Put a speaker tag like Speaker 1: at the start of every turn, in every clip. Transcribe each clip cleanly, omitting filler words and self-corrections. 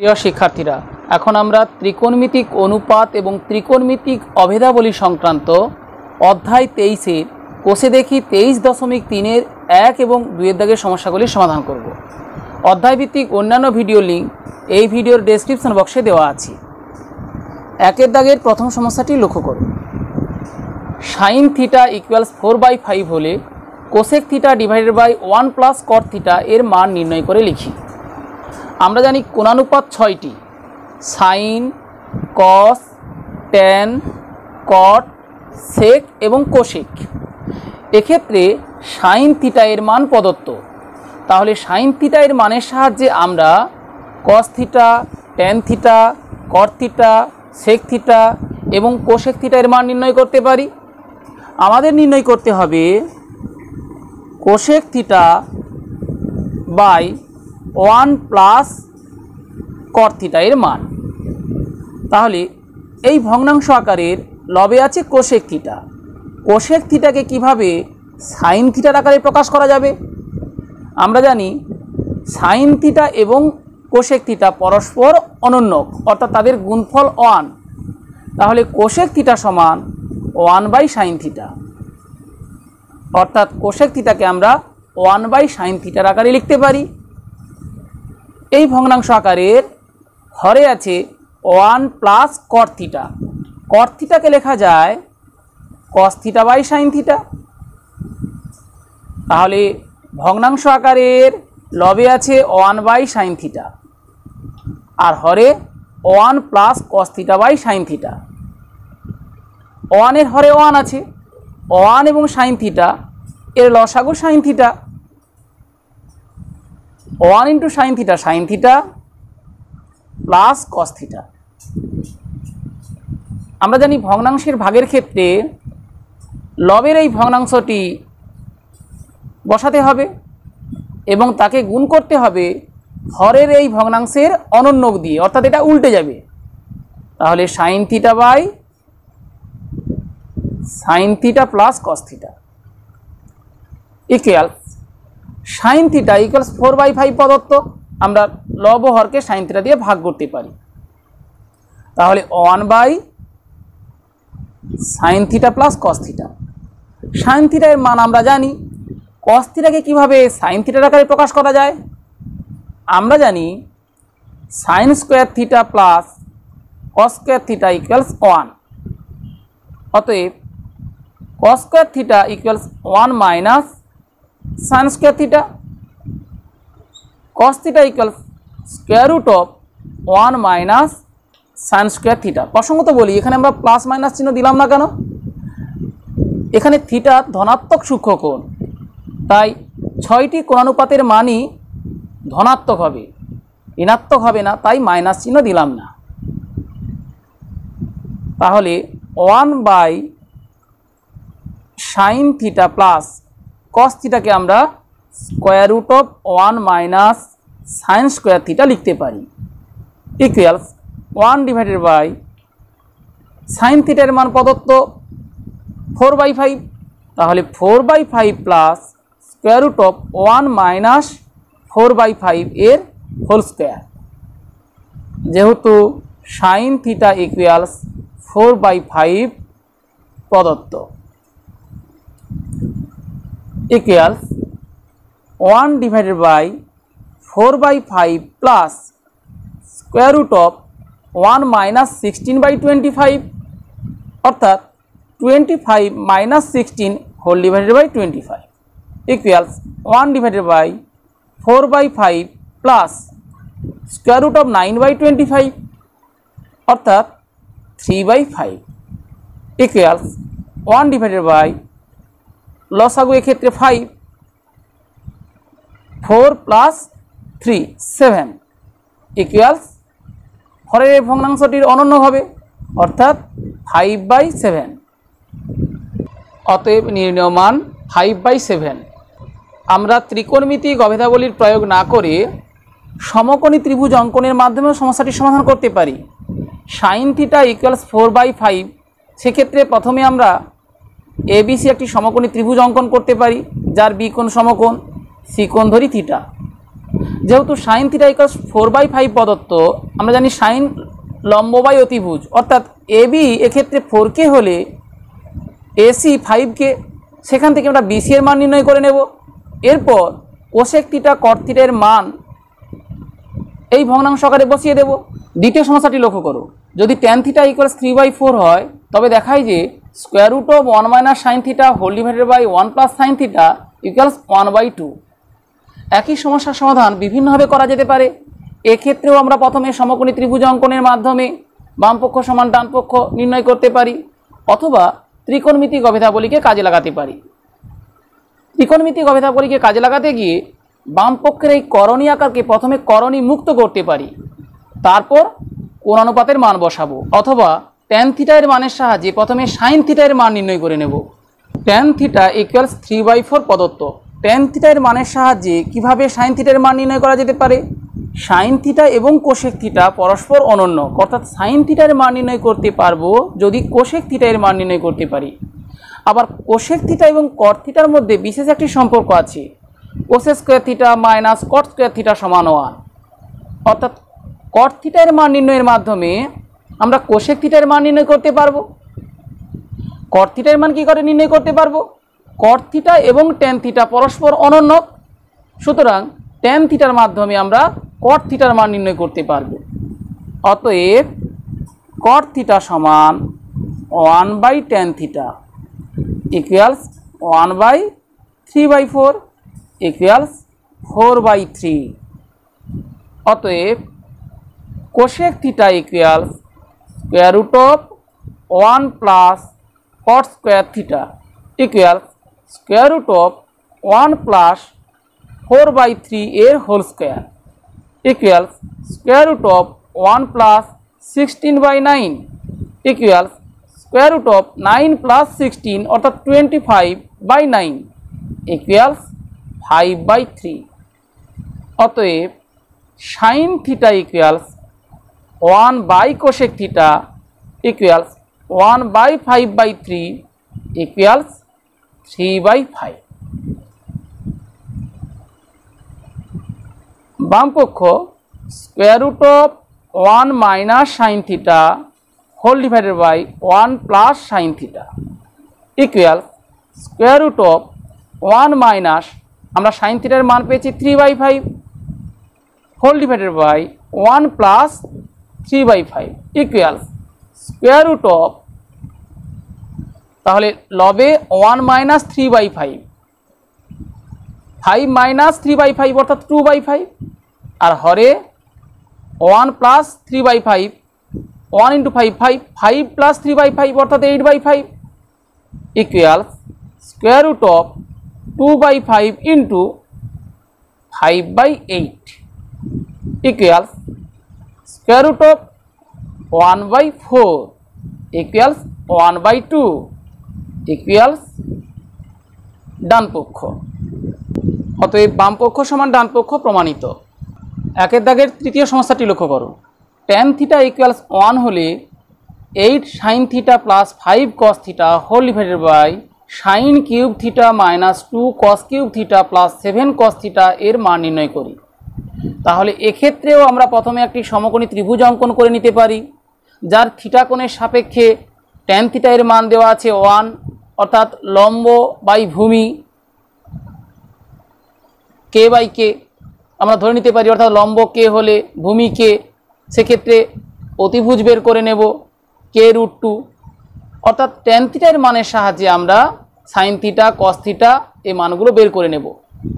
Speaker 1: প্রিয় শিক্ষার্থীরা, এখন আমরা ত্রিকোণমিতিক অনুপাত এবং ত্রিকোণমিতিক অভেদাবলী সংক্রান্ত অধ্যায় 23-এর কোষে দেখি 23.3-এর 1 এবং 2-এর দাগের সমস্যাগুলির সমাধান করব। অধ্যায়ভিত্তিক অন্যান্য ভিডিও লিঙ্ক এই ভিডিওর ডেসক্রিপশন বক্সে দেওয়া আছে। 1-এর দাগের প্রথম সমস্যাটি লক্ষ্য করুন। sin θ = 4/5 হলে cosec θ / 1 + cot θ এর মান নির্ণয় করে লিখি। আমরা জানি কোণানুপাত 6টি: সাইন, কস, ট্যান, কট, সেক এবং কোসেক। এক্ষেত্রে সাইন থিটা এর মান প্রদত্ত, তাহলে সাইন থিটা এর মানের সাহায্যে আমরা cos theta, tan theta, cot theta, sec theta এবং কোসেক থিটা এর মান নির্ণয় করতে পারি। আমাদের নির্ণয় করতে হবে কোসেক থিটা বাই 1 + cot θ এর মান। তাহলে এই ভগ্নাংশ আকারের লবে আছে কোসেক থিটা। কোসেক থিটাকে কিভাবে সাইন থিটার আকারে প্রকাশ করা যাবে? আমরা জানি সাইন থিটা এবং কোসেক থিটা পরস্পর অনন্যক, অর্থাৎ তাদের গুণফল 1। তাহলে কোসেক থিটা সমান 1/sin θ, অর্থাৎ কোসেক থিটাকে আমরা 1/sin θ আকারে লিখতে পারি। এই ভগ্নাংশ আকারের হরে আছে 1 + cot θ। cot θকে লেখা যায় cos θ/sin θ। তাহলে ভগ্নাংশ আকারের লবে আছে 1/sin θ আর হরে 1 + cos θ/sin θ। 1 এর হরে 1 আছে, 1 এবং sin θ এর লসাগু sin θ। 1 × sin θ sin θ plus cos θ। আমরা জানি ভগ্নাংশের ভাগের ক্ষেত্রে লবের এই ভগ্নাংশটি বসাতে হবে এবং তাকে গুণ করতে হবে হরের এই ভগ্নাংশের অনন্যক দিয়ে, অর্থাৎ এটা উল্টে যাবে। তাহলে sin θ by sin θ plus cos θ equal sin θ = 4/5 প্রদত্ত। আমরা লব ও হরকে sin θ দিয়ে ভাগ করতে পারি। তাহলে 1/sin θ প্লাস cos θ। sin θ এর মান আমরা জানি। cos θকে কিভাবে sin θ আকারে প্রকাশ করা যায়? আমরা জানি sin² θ প্লাস cos² θ = 1। অতএব cos² θ = 1 - sin² θ। cos θ = √1 - sin² θ। প্রসঙ্গত বলি, এখানে আমরা প্লাস মাইনাস চিহ্ন দিলাম না কেন? এখানে থিটা ধনাত্মক সূক্ষ্মকোণ, তাই 6টি কোণানুপাতের মানই ধনাত্মক হবে, ঋণাত্মক হবে না, তাই মাইনাস চিহ্ন দিলাম না। তাহলে 1/sin θ প্লাস cos θকে আমরা √1 - sin² θ লিখতে পারি ইকুয়াল 1/sin θ এর মান প্রদত্ত 4/5। তাহলে 4/5 প্লাস √1 - 4/5 এর হোল স্কোয়ার। যেহেতু sin θ = 4/5 প্রদত্ত ইকুয়াল 1/4/5 প্লাস √1 - 16/25, অর্থাৎ 25 - 16 হোল / 25 ইকুয়াল 1/4/5 প্লাস √9/25, অর্থাৎ 3/5 ইকুয়াল 1/ লসাগু এক্ষেত্রে 5, 4 + 3 7 ইকুয়াল হরের ভগ্নাংশটির অনন্য হবে, অর্থাৎ 5/7। অতএব নির্ণেয় মান 5/7। আমরা ত্রিকোণমিতিক অভেদাবলীর প্রয়োগ না করে সমকোণী ত্রিভুজ অঙ্কনের মাধ্যমে সমস্যাটি সমাধান করতে পারি। sin θ = 4/5, সেক্ষেত্রে প্রথমে আমরা ABC একটি সমকোণী ত্রিভুজ অঙ্কন করতে পারি, যার বি কোণ সমকোণ, সি কোণ ধরি থিটা। যেহেতু সাইন থিটা ইকুয়ালস 4/5 প্রদত্ত, আমরা জানি সাইন লম্ব বাই অতিভুজ, অর্থাৎ এবি এক্ষেত্রে 4K হলে এসি 5K, সেখান থেকে আমরা বিসি এর মান নির্ণয় করে নেব। এরপর কোসেক থিটা কট থিটা এর মান এই ভগ্নাংশ আকারে বসিয়ে দেব। দ্বিতীয় সমস্যাটি লক্ষ্য করো, যদি ট্যান থিটা ইকুয়ালস 3/4 হয় তবে দেখায় যে square root of 1 minus sine theta whole divided by 1 plus sine theta equals 1/2। একই সমস্যার সমাধান বিভিন্নভাবে করা যেতে পারে। এক্ষেত্রেও আমরা প্রথমে সমকোণী ত্রিভুজ অঙ্কনের মাধ্যমে বাম পক্ষ সমান ডান পক্ষ নির্ণয় করতে পারি, অথবা ত্রিকোণমিতিক অভেদাবলীকে কাজে লাগাতে পারি। ত্রিকোণমিতিক অভেদাবলীকে কাজে লাগাতে গিয়ে বাম পক্ষের এই করণী আকারকে প্রথমে করণী মুক্ত করতে পারি, তারপর কোণ অনুপাতের মান বসাবো, অথবা ট্যান থিটা এর মানের সাহায্যে প্রথমে সাইন থিটা এর মান নির্ণয় করে নেব। ট্যান থিটা ইকুয়ালস 3/4 প্রদত্ত। ট্যান থিটা এর মানের সাহায্যে কিভাবে সাইন থিটার মান নির্ণয় করা যেতে পারে? সাইন থিটা এবং কোসেক থিটা পরস্পর অনন্য, অর্থাৎ সাইন থিটার মান নির্ণয় করতে পারবো যদি কোসেক থিটা এর মান নির্ণয় করতে পারি। আবার কোসেক থিটা এবং কট থিটার মধ্যে বিশেষ একটি সম্পর্ক আছে, cosec square theta minus cot square theta সমান 1, অর্থাৎ কট থিটার মান নির্ণয়ের মাধ্যমে আমরা কোসেক থিটার মান নির্ণয় করতে পারবো। কট থিটার মান কী করে নির্ণয় করতে পারবো? কট থিটা এবং ট্যান থিটা পরস্পর অনন্য, সুতরাং ট্যান থিটার মাধ্যমে আমরা কট থিটার মান নির্ণয় করতে পারবো। অতএব কট থিটা সমান 1/tan থিটা ইকুয়ালস 1/3/4 ইকুয়ালস 4/3। অতএব cosec theta equals square root of 1 plus cot square theta equals square root of 1 plus 4/3 এর whole square equals square root of 1 plus 16/9 equals square root of 9 plus 16 অর্থাৎ 25/9 equals 5/3। অতএব sine theta equals 1/কোসেক theta equals 1/5/3 equals 3/5। বাম পক্ষ square root of 1 minus sine theta whole divided by 1 plus sine theta equals square root of 1 minus, আমরা sine থিটার মান পেয়েছি 3/5 whole divided by 1 plus 3/5 equals square root of, তাহলে লবে 1 minus 3/5, 5 minus 3/5 অর্থাৎ 2/5, আর হরে 1 প্লাস 3/5, 1 ইন্টু 5 5, 5 প্লাস 3/5 অর্থাৎ 8/5 equals square root of 2/5 into 5/8 equals square root of 1/4 equals 1/2 equals ডান পক্ষ। অতএব বাম পক্ষ সমান ডান পক্ষ প্রমাণিত। একের দাগের তৃতীয় সমস্যাটি লক্ষ্য করো, ট্যান থিটা ইকুয়ালস 1 হলে 8 sine theta plus 5 cos theta whole divided by sine cube theta minus 2 cos cube theta plus 7 cos theta এর মান নির্ণয় করি। তাহলে এক্ষেত্রেও আমরা প্রথমে একটি সমকোণী ত্রিভুজ অঙ্কন করে নিতে পারি, যার থিটা কোণের সাপেক্ষে ট্যান থিটা এর মান দেওয়া আছে 1, অর্থাৎ লম্ব বাই ভূমি কে বাই কে আমরা ধরে নিতে পারি, অর্থাৎ লম্ব কে হলে ভূমি কে, সেক্ষেত্রে অতিভুজ বের করে নেব k√2, অর্থাৎ ট্যান থিটার মানের সাহায্যে আমরা সাইন থিটা কস থিটা এই মানগুলো বের করে নেব,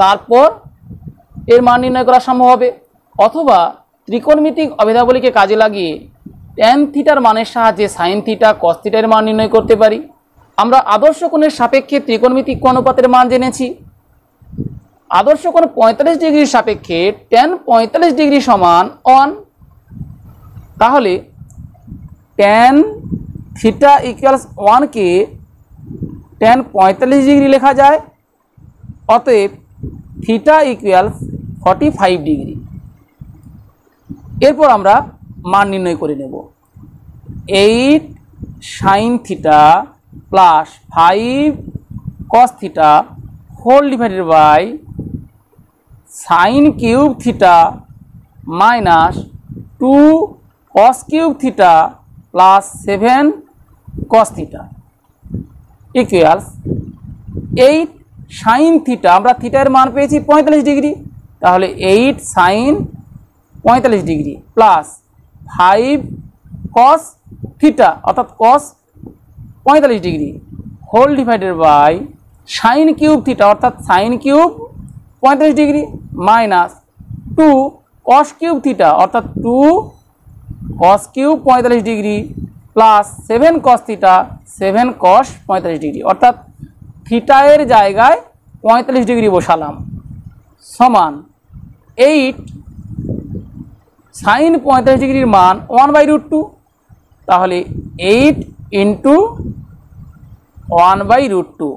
Speaker 1: তারপর এর মান নির্ণয় করা সম্ভব হবে। অথবা ত্রিকোণমিতিক অভেদাবলীকে কাজে লাগিয়ে ট্যান থিটার মানের সাহায্যে সাইন থিটা কস থিটার মান নির্ণয় করতে পারি। আমরা আদর্শ কোণের সাপেক্ষে ত্রিকোণমিতিক কোণ অনুপাতের মান জেনেছি। আদর্শ কোণ 45 ডিগ্রির সাপেক্ষে ট্যান 45 ডিগ্রি সমান 1, তাহলে ট্যান থিটা ইকুয়ালস 1কে ট্যান 45 ডিগ্রি লেখা যায়। অতএব থিটা ইকুয়ালস 45 ডিগ্রি। এরপর আমরা মান নির্ণয় করে নেব, 8 sine theta plus 5 cos theta whole divided by sine cube theta minus 2 cos cube theta plus 7 cos theta equals 8 sine theta, আমরা থিটার মান পেয়েছি 45 ডিগ্রি, তাহলে 8 sine 45 degree plus 5 cos theta অর্থাৎ cos 45 degree whole divided by sine cube theta অর্থাৎ sine cube 45 degree minus 2 cos cube theta অর্থাৎ 2 cos cube 45 degree plus 7 cos theta 7 কস 45 degree অর্থাৎ theta এর জায়গায় 45 ডিগ্রি বসালাম সমান 8 সাইন 45 ডিগ্রির মান 1/√2, তাহলে 8 ইন্টু 1/√2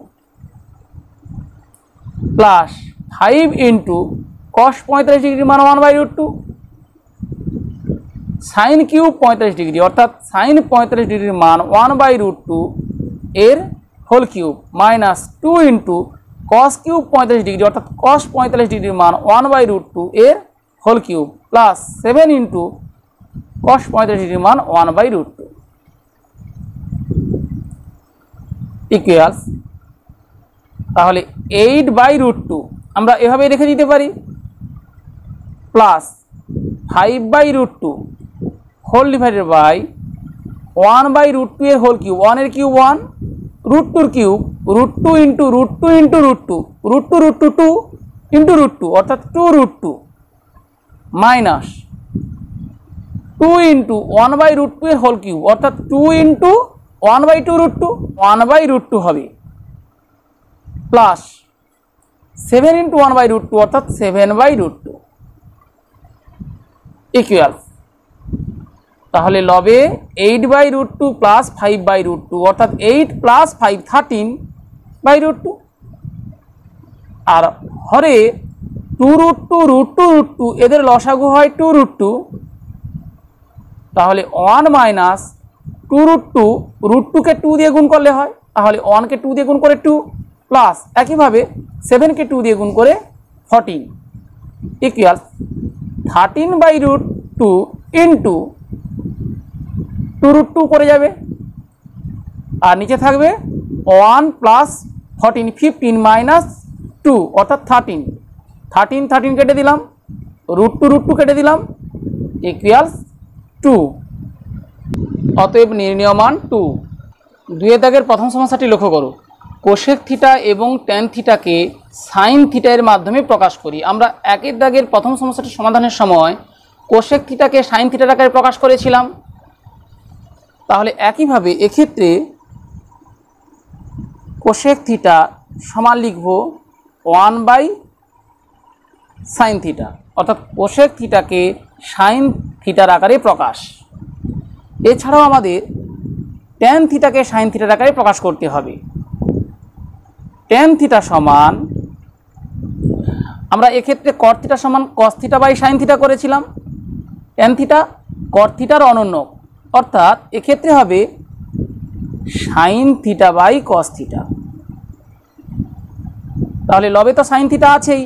Speaker 1: প্লাস 5 ইন্টু কস 45 ডিগ্রির মান 1/√2 সাইন কিউব 45 ডিগ্রি অর্থাৎ সাইন 45 ডিগ্রির মান 1/√2 এর whole cube minus 2 into cos cube 45 degree অর্থাৎ কস 45 ডিগ্রির মান 1/√2 এর whole cube plus 7 into cos 45 ডিগ্রির মান 1/√2 ইকুয়ালস, তাহলে 8/√2 আমরা এভাবে রেখে দিতে পারি প্লাস 5/√2 হোল ডিভাইডেড বাই 1/√2 এর হোল কিউব, 1 এর কিউব 1, √2 এর কিউব √2 ইন্টু √2 ইন্টু √2 √2 2 ইন্টু √2 অর্থাৎ 2√2 মাইনাস 2 ইন্টু 1/√2 এর হোল কিউব অর্থাৎ 2 ইন্টু 1/2 1/√2 হবে প্লাস 7 ইন্টু 1/√2 অর্থাৎ 7/√2 ইকুয়ালস, তাহলে লবে 8/√2 প্লাস 5/√2 অর্থাৎ 8 প্লাস 5 13/√2 আর হরে 2√2 √2 এদের লসাগু হয় 2√2, তাহলে 1 মাইনাস 2√2 √2 কে 2 দিয়ে গুণ করলে হয়, তাহলে 1 কে 2 দিয়ে গুণ করে 2 প্লাস একইভাবে 7 কে 2 দিয়ে গুণ করে 14 ইকুয়ালস 13/√2 ইন্টু 2√2 করে যাবে আর নিচে থাকবে 1 প্লাস 14 15 মাইনাস 2 অর্থাৎ 13 কেটে দিলাম, √2 কেটে দিলাম ইকুয়ালস 2। অতএব নির্ণেয় মান 2। 2 দাগের প্রথম সমস্যাটি লক্ষ্য করো, কোসেক থিটা এবং ট্যান থিটাকে সাইন থিটা এর মাধ্যমে প্রকাশ করি। আমরা 1 দাগের প্রথম সমস্যাটি সমাধানের সময় কোসেক থিটাকে সাইন থিটার আকারে প্রকাশ করেছিলাম, তাহলে একইভাবে এক্ষেত্রে কোসেক থিটা সমান লিখব 1/sin থিটা অর্থাৎ কোসেক থিটাকে সাইন থিটার আকারে প্রকাশ। এছাড়াও আমাদের ট্যান থিটাকে সাইন থিটার আকারে প্রকাশ করতে হবে। ট্যান থিটা সমান, আমরা এক্ষেত্রে কট থিটা সমান cos theta by sine theta করেছিলাম, ট্যান থিটা কট থিটার অনন্য, অর্থাৎ এক্ষেত্রে হবে sine theta by cos theta. তাহলে লবে তো সাইন থিটা আছেই,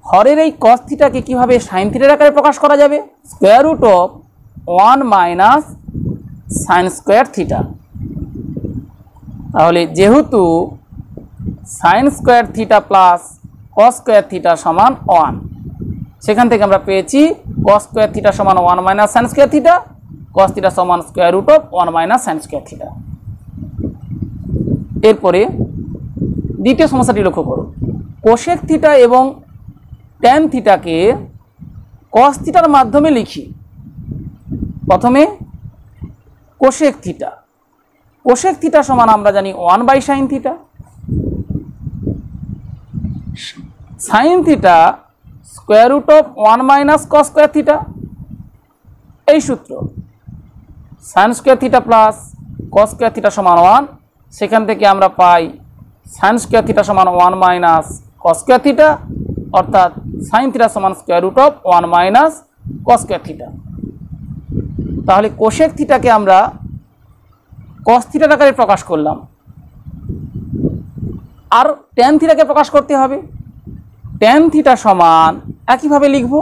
Speaker 1: হরের এই কস থিটাকে কীভাবে সাইন থিটার আকারে প্রকাশ করা যাবে, square root of 1 minus sine square theta. তাহলে যেহেতু sine square theta plus cos square theta সমান 1, সেখান থেকে আমরা পেয়েছি কস স্কোয়ার থিটা সমান 1 minus sine square theta, cos theta সমান square root of 1 minus sine square theta. এরপরে দ্বিতীয় সমস্যাটি লক্ষ্য করো, কোসেক থিটা এবং ট্যান থিটাকে কস থিটার মাধ্যমে লিখি। প্রথমে কোসেক থিটা, কোসেক থিটা সমান আমরা জানি 1/sin theta, sine theta square root of 1 minus cos square theta, এই সূত্র sine square theta plus cos square theta সমান 1, সেখান থেকে আমরা পাই সাইন স্কোয়ার থিটা সমান 1 মাইনাস কস স্কোয়ার থিটা, অর্থাৎ সাইন থিটা সমান square root of 1 minus cos square theta. তাহলে কোসেক থিটাকে আমরা কস থিটার আকারে প্রকাশ করলাম, আর ট্যান থিটাকে প্রকাশ করতে হবে। ট্যান থিটা সমান একইভাবে লিখব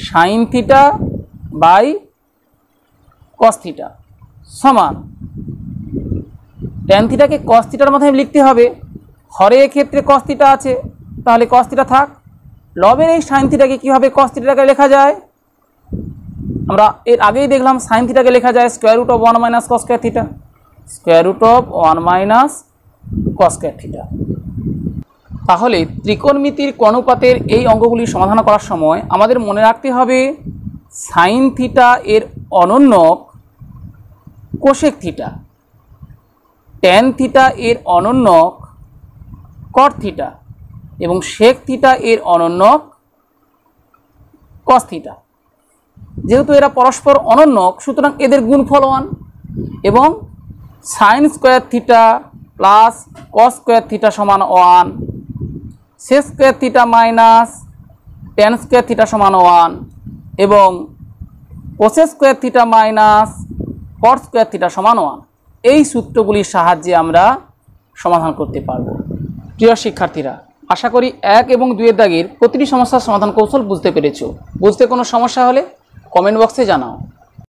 Speaker 1: sine theta by cos theta সমান ট্যান থিটাকে কস থিটার মাধ্যমে লিখতে হবে, হরে ক্ষেত্রে কস থিটা আছে তাহলে কস থিটা থাক, লবের এই সাইন থিটাকে কীভাবে কস থিটাকে লেখা যায়, আমরা এর আগেই দেখলাম সাইন থিটাকে লেখা যায় square root of 1 minus cos square theta, square root of 1 minus cos square theta. তাহলে ত্রিকোণমিতির অনুপাতের এই অঙ্কগুলি সমাধান করার সময় আমাদের মনে রাখতে হবে সাইন থিটা এর অনন্যক কোসেক থিটা, ট্যান থিটা এর অনন্যক কট থিটা এবং সেক থিটা এর অনন্যক কস থিটা। যেহেতু এরা পরস্পর অনন্যক সুতরাং এদের গুণফল 1 এবং sine square theta plus cos square theta সমান 1, sec square theta minus tan square theta সমান 1 এবং cosec square theta minus cot square theta সমান 1। এই সূত্রগুলির সাহায্যে আমরা সমাধান করতে পারব। প্রিয় শিক্ষার্থীরা, আশা করি 1 এবং 2 দাগের প্রতিটি সমস্যার সমাধান কৌশল বুঝতে পেরেছো। বুঝতে কোনো সমস্যা হলে কমেন্ট বক্সে জানাও।